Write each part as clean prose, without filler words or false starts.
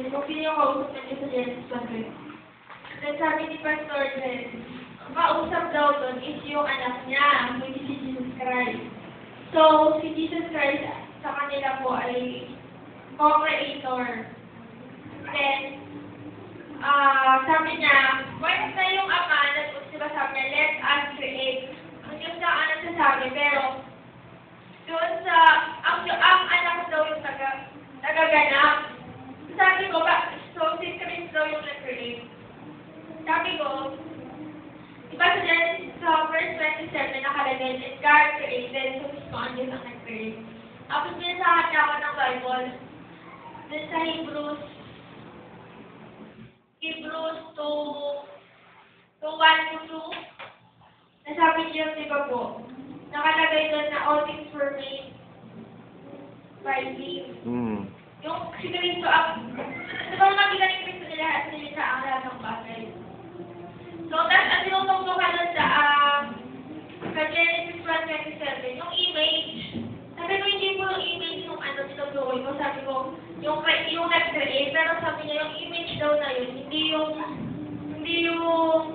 Genesis, kung sino yung kausap niya sa Genesis 1:20. Then sabi ni Pastor Jen, kausap daw doon is yung anak niya, which is si Jesus Christ. So, si Jesus Christ sa kanila po ay co-creator. Then, sabi niya, once na yung Ama, diba sabi niya, let us create. Ang Diyos na ang nagsasabi, pero doon sa, ang anak daw yung tagaganap. Sabi ko, so si Christ daw yung nag-create. Sabi ko, diba sa Genesis, sa verse 27, nakalagay, let God created, so mismo ang Diyos ang nag-create. Tapos binasahan niya ako ng Bible, dun sa Hebrews 2:1-2, nasabi niyo, di ba po, nakalagay doon na all things were made by Him. Yung si Kristo, di ba makikita ni Kristo nila at nilita ang lahat ng bagay. So, tapos ang tinutungtungan doon sa Genesis 1:27, yung image, sabi ko hindi po yung image yung tinutukoy ko, sabi ko, yung nag-create, pero sabi niya yung image daw na yun, hindi yung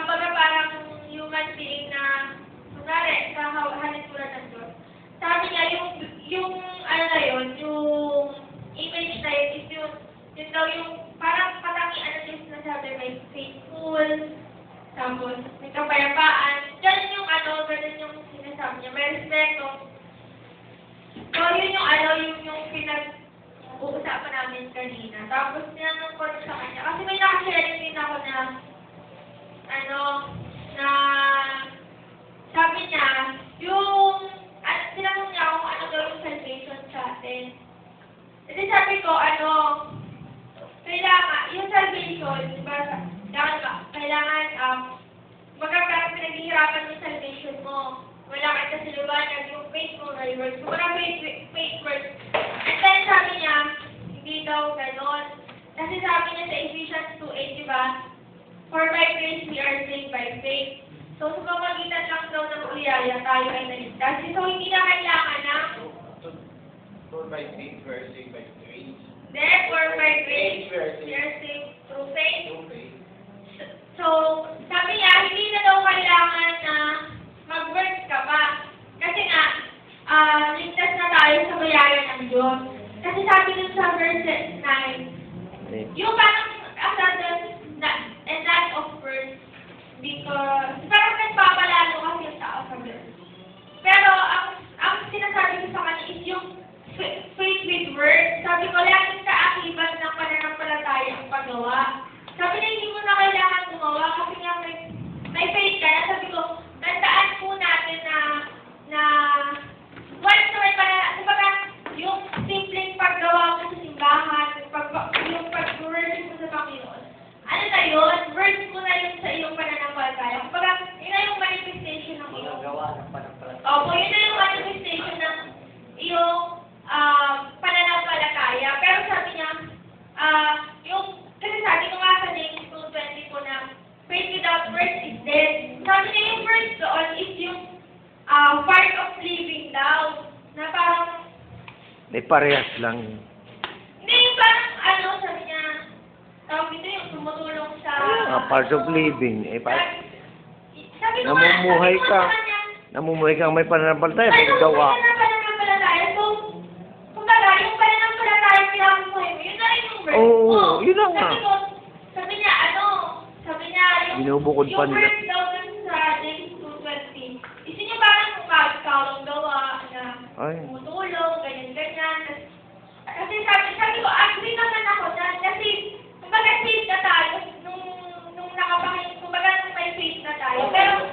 baga parang human being na, kunwari, sa halintulad ng Diyos. Sabi niya, yung image na yun is yun daw yung, parang patangian na Diyos na sabi, may faithful, tapos may kapayapaan, ganun yung ganun yung sinasabi niya, may respeto. So, yun yung pinag-uusapan namin kanina. Tapos, tinanong ko sa kanya, kasi may nakasharing din ako na, sabi niya, tinanong niya kung ano daw yung salvation sa atin. Kasi sabi ko, kailangan, yung salvation, diba, kailangan, magkakaroon pinaghihirapan yung salvation mo. Wala ka sa silubanan, yung faith mo, words. Kung wala faith words. And then sabi niya, hindi daw ganon. Kasi sabi niya sa Ephesians 2:8, diba? For by grace we are saved by faith. So, sa pamagitan lang daw ng biyaya, tayo ay naligtas. So, hindi na kailangan na. For by faith we are saved by grace. Therefore, by grace we are saved through faith. So, sabi niya, hindi na daw kailangan na mag-work ka pa. Kasi nga, ligtas na tayo sa bayaya ng Diyos. Kasi sabi dun sa verse 9, yung parang and that of birth, because parang nagpapalalo kasi yung tao sa birth. Pero, ang sinasabi ko sa kanya is yung faith with words. Sabi ko, laging kaakibat ng pananampalataya ang paggawa. Sabi na, hindi mo na kailangan gumawa kasi nga may faith ka na. Sabi ko, tandaan po natin na once na may pananampalataya, yung simpleng paggawa mo sa simbahan, yung pag-worship mo sa Panginoon, ano na yun? Words mo na yun sa iyong pananampalataya. Kumbaga, yun na yung manifestation ng iyong Opo, yun na yung manifestation ng iyong pananampalataya. Pero sabi niya, kasi sabi ko nga sa James 2:20 po na faith without works is dead. Sabi niya yung words doon is yung part of living daw. Na parang may parehas lang. Hindi, parang sabi niya, tawag dito yung tumutulong sa Part of living. sabi ko Namumuhay nga, ka. sabi ko sa kanya, Namumuhay kang may pananampalataya, paggawa. pananampalataya. So, kumbaga, yung pananampalataya pinamuhay mo, yun na rin yung verse Oo, mo. yun na nga. Sabi niya, yung Binubukod pa nila. verse daw dun sa James 2:20, isin niyo parang kung ikaw gawa na tumutulong, ganyan-ganyan. Kasi sabi ko, agree naman ako dyan. Kasi, kumbaga, safe na tayo nung kumbaga, nung may faith na tayo. Pero,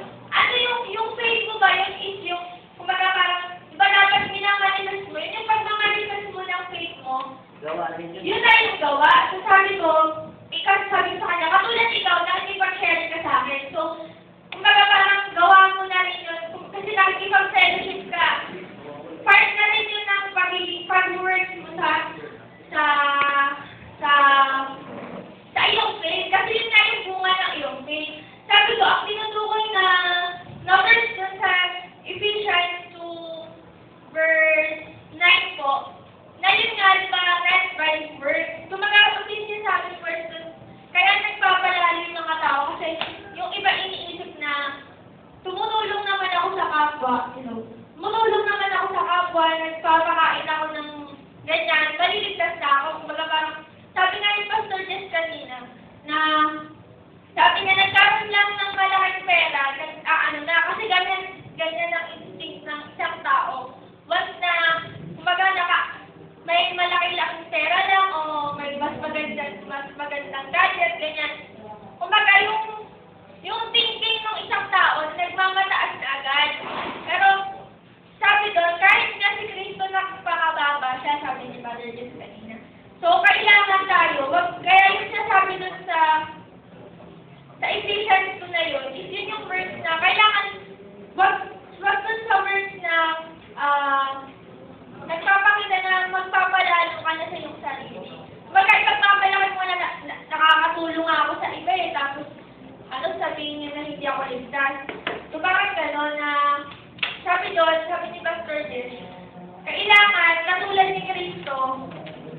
yung faith mo ba, yun is yung, kumbaga, parang, diba dapat minamanifest mo, yun yung pag-manifest mo ng faith mo, yun na yung gawa. So, sabi ko sa kanya, katulad ikaw, nakikipag-share ka sa akin. So, kumbaga, parang gawa mo na rin yun. Kasi nakikipag-fellowship ka. Part na rin yun ng pag-work mo sa iyong faith. Kasi yun na yung bunga ng iyong faith. Sabi ko, ang tinutukoy na verse dun sa Ephesians 2 verse 9 po, na yun nga, diba, led by word. ganyan, maliligtas na ako. Kumbaga parang, sabi nga ni Pastor Jess kanina, na sabi niya, nagkaroon lang ng malaking pera, kasi ganyan ang instinct ng isang tao. Once na, kumbaga, may malaki-laking pera lang, o may mas magandang gadget, ganyan. Kumbaga, yung thinking ng isang tao, nagmamataas na agad. Pero, sabi doon, kahit nga si Cristo nakapakababa siya, sabi ni Father Jess kanina. So, kailangan tayo, kaya yung sinasabi doon sa Ephesians 2 na yun, is yun yung verse na kailangan, wag doon sa verse na nagpapakita na magpapalalo ka na sa iyong sarili. Kumbaga, ipagpapalaki mo na nakakatulong ako sa iba eh, tapos sabihin niya na hindi ako ligtas. So, bakit gano'n na, sabi ni Pastor Jess, kailangan, katulad ni Cristo,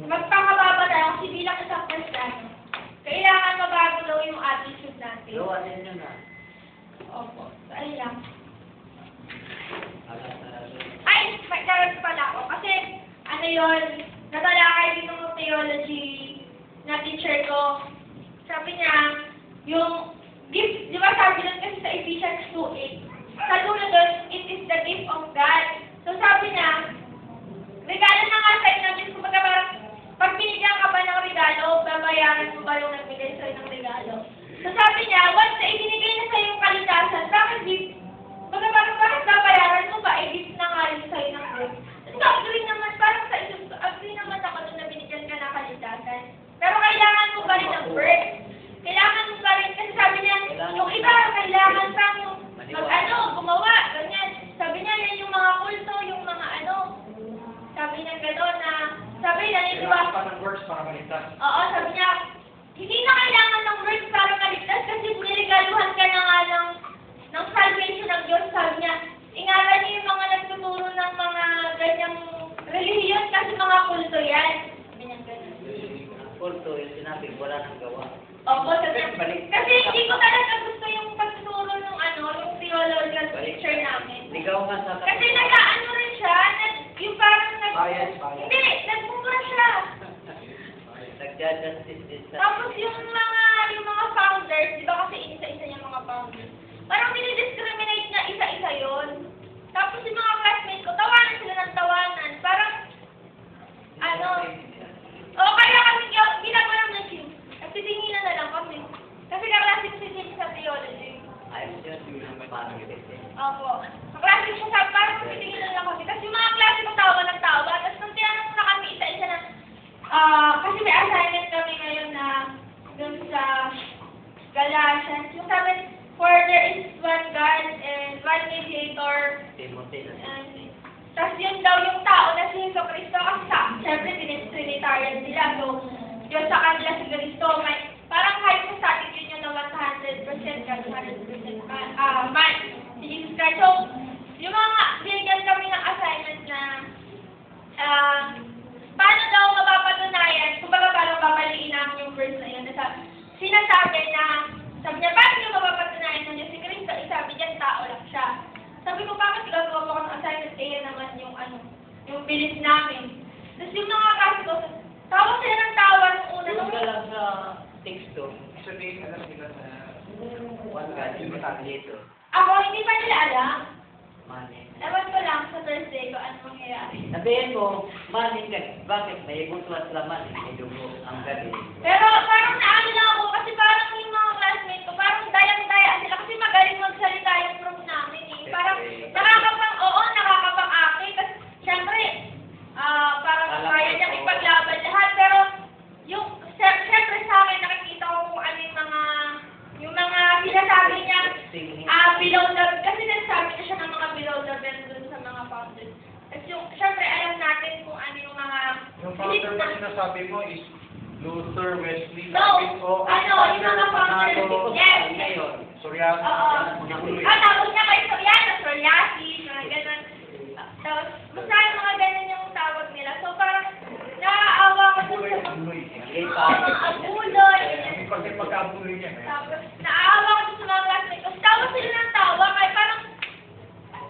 magpakababa tayo kasi bilang isang Kristiyano. Kailangan mabago daw yung attitude natin. Gawanin nyo na. Opo. So, ayun lang. Ay, may darag pala ako. Kasi, natalakay din ng theology na teacher ko. Sabi niya, yung gift, di ba sabi doon kasi sa Ephesians 2:8, sa dulo doon, it is the gift of God. So sabi niya, regalo na nga sa inyo, Diyos, kumbaga parang, pag binigyan ka ba ng regalo, babayaran mo ba yung nagbigay sa'yo ng regalo? So sabi niya, once na ibinigay na sa'yo yung kalitasan, bakit bakit babayaran mo ba? Gift na nga rin sa'yo ng Diyos. So agree naman, parang sa isip, agree naman ako doon na binigyan ka ng kalitasan. Pero kailangan mo ba rin ng birth? Kailangan mo ba rin, kasi sabi niya, yung iba, kailangan pang gumawa, ganyan. Sabi niya, yan yung mga kulto, yung mga sabi niya gano'n na, sabi niya, Kailangan pa ng works para maligtas. Oo, sabi niya, hindi na kailangan ng words para maligtas kasi niregaluhan ka na nga ng salvation ng Diyos. Sabi niya, ingatan niyo yung mga nagtuturo ng mga ganyang relihiyon kasi mga kulto yan. Sabi niya gano'n. Kulto, yung sinabi, wala nang gawa. Opo, sabi niya. Kasi hindi ko talaga gusto yung pagtuturo ng yung theological teacher namin. Ligaw nga sa Kasi rin siya, yung parang Bias. Hindi, nagmumura siya. Nagja-justice din sa... Tapos yung mga founders, di ba kasi isa-isa yung mga founders, parang dinidiscriminate niya isa-isa yun. Tapos yung mga classmates ko, tawanan sila ng tawanan. Parang, kaya kami ginagawa ng machine. At titinginan na lang kami. Kasi kaklase ko si Jim sa theology. Ayos yun, parang yun. Opo. Kaklase siya sa parang titinginan na lang kami. Kasi yung mga klase ko tawa ng tawa. Tapos nung tinanong na kami isa-isa na, kasi may assignment kami ngayon na dun sa Galatians. Yung sabi, for there is one God and one mediator. Timothy. Tapos yun daw yung tao na si Jesu Cristo. Kasi siyempre, Trinitarian sila. So, Diyos sa kanila si Cristo. Parang hypostatic yun yung na 100% God, 100% man. Si Jesus Christ. So, yung mga binigyan kami ng assignment na paano daw mapapatunayan, kumbaga paano babaliin namin yung verse na yun, sinasabi na, sabi niya, paano nyo mapapatunayan na Diyos si Cristo? Sabi niya, tao lang siya. Sabi ko, bakit gagawa mo ng assignment? Kaya naman yung bilis namin. Tapos yung mga kasi ko, tawa sila ng tawa nung una. Doon ka lang sa teksto. Sabihin alam nila na One God, yung dito. Ako, hindi pa nila alam. Money. Ewan ko lang sa Thursday ko ano mangyayari. Sabihin mo, money ka. Bakit? May buto at laman. May dugo ang gabi. Pero parang naano lang ako kasi parang yung mga classmates ko, parang dayang-daya sila kasi magaling magsalita yung prof namin eh. Parang nakakapang-aki. Kasi syempre, parang kaya niyang ipaglaban lahat. Pero yung, syempre sa akin nakikita ko kung ano yung mga sinasabi niya, below the, kasi nagsabi na siya ng mga below the belt dun sa mga founders. At yung, syempre alam natin kung ano yung mga... yung founder na sinasabi mo is Luther, Wesley, No, David, o yung mga founders, yes, Ngayon. Suryasi, oo. Dibuloy. Tapos niya kay Soriano, Soriasi, mga ganun. Tapos, basta yung mga ganun yung tawag nila. So, parang, naaawa ko Dibuloy, dun sa... Abuloy. Abuloy, Kasi pagka-abuloy niya. tapos, naaawa ko dun sa mga classmates ko. Tawa sila ng tawa, kaya parang,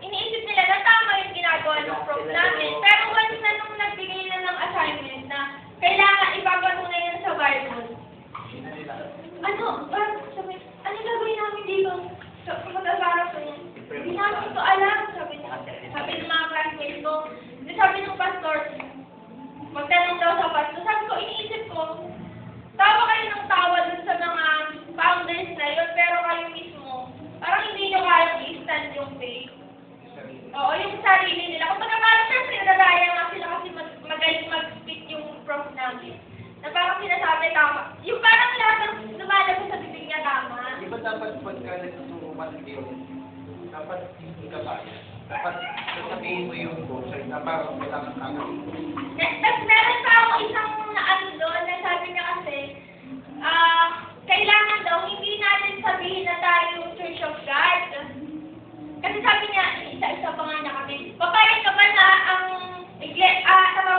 iniisip nila na tama yung ginagawa ng prof namin. Pero once na nung nagbigay na ng assignment, dapat pagka nagtuturo ka ng Diyos, dapat hindi ka ba? Dapat sasabihin mo yung goals ay dapat kailangan kakain. Tapos meron pa ako isang ano doon na sabi niya kasi, kailangan daw hindi natin sabihin na tayo yung Church of God. Kasi sabi niya, isa-isa pa nga niya kami, papayag ka ba na ang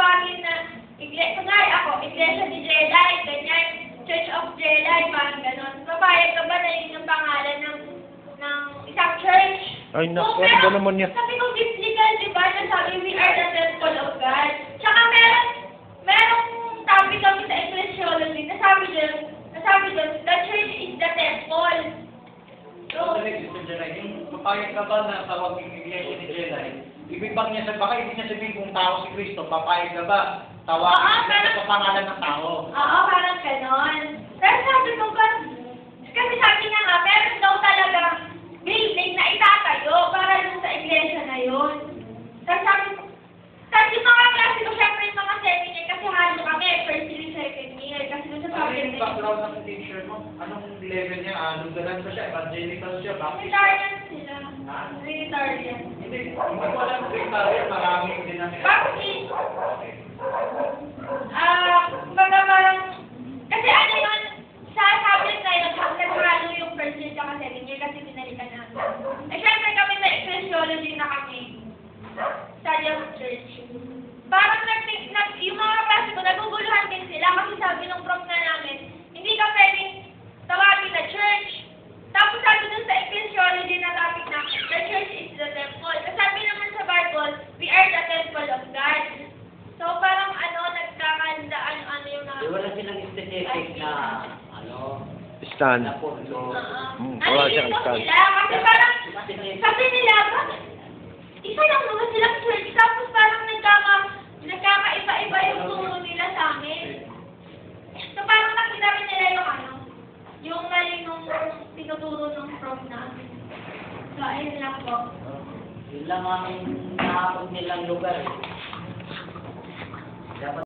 tawagin na kunwari ako, Iglesia ni Jelay, ganyan, Church of Jelay, parang gano'n. Papayag ka ba na yun yung pangalan ng isang church? Ay, naku, So, ano ba naman yan? Sabi ko, biblical, di ba, na sabi, we are the temple of God. Tsaka merong topic kami sa ecclesiology, nasabi doon, the church is the temple. So, Yung papayag ka ba na tawag yung iglesia ni Jelay? Ibig niya sabihin kung tao si Kristo, papayag ka ba? Tawagin sa pangalan ng tao. oo, parang ganon. Pero sabi ko, kasi sabi niya nga, meron daw talaga building na itatayo para dun sa iglesia na yun. Tapos sabi ko, tapos yung mga klase ko, syempre yung mga second year, kasi halo kami, first year, second year, kasi dun sa Ano second yung year. background ng teacher mo? Anong level niya? Lugaran ba siya? Evangelical siya? Baptist? Unitarian sila. Ha? Unitarian. Hindi ko alam kung Italian, maraming denomination. Baptist. Kumbaga parang, kasi ano yun, sa subject na yun, naghalo yung first year tsaka second year kasi pinalikan namin. Eh, syempre kami may ecclesiology na kami. Study of church. Parang yung mga klase ko, naguguluhan din sila kasi sabi ng prof na namin, hindi ka pwedeng tawagin na church. Tapos sabi dun sa ecclesiology na topic na, the church is the temple. Kasi sabi naman sa Bible, we are the temple of God. So parang nagkakandaan yung Di wala silang specific na, Stand. na punto. Wala siyang Nalilito stand. sila kasi parang sabi nila, isa lang naman silang church, tapos parang nagkakaiba-iba yung turo nila sa amin. So parang nakita rin nila yung mali nung tinuturo ng prof namin. So ayun lang po. Yun lang ang naabot nilang lugar eh.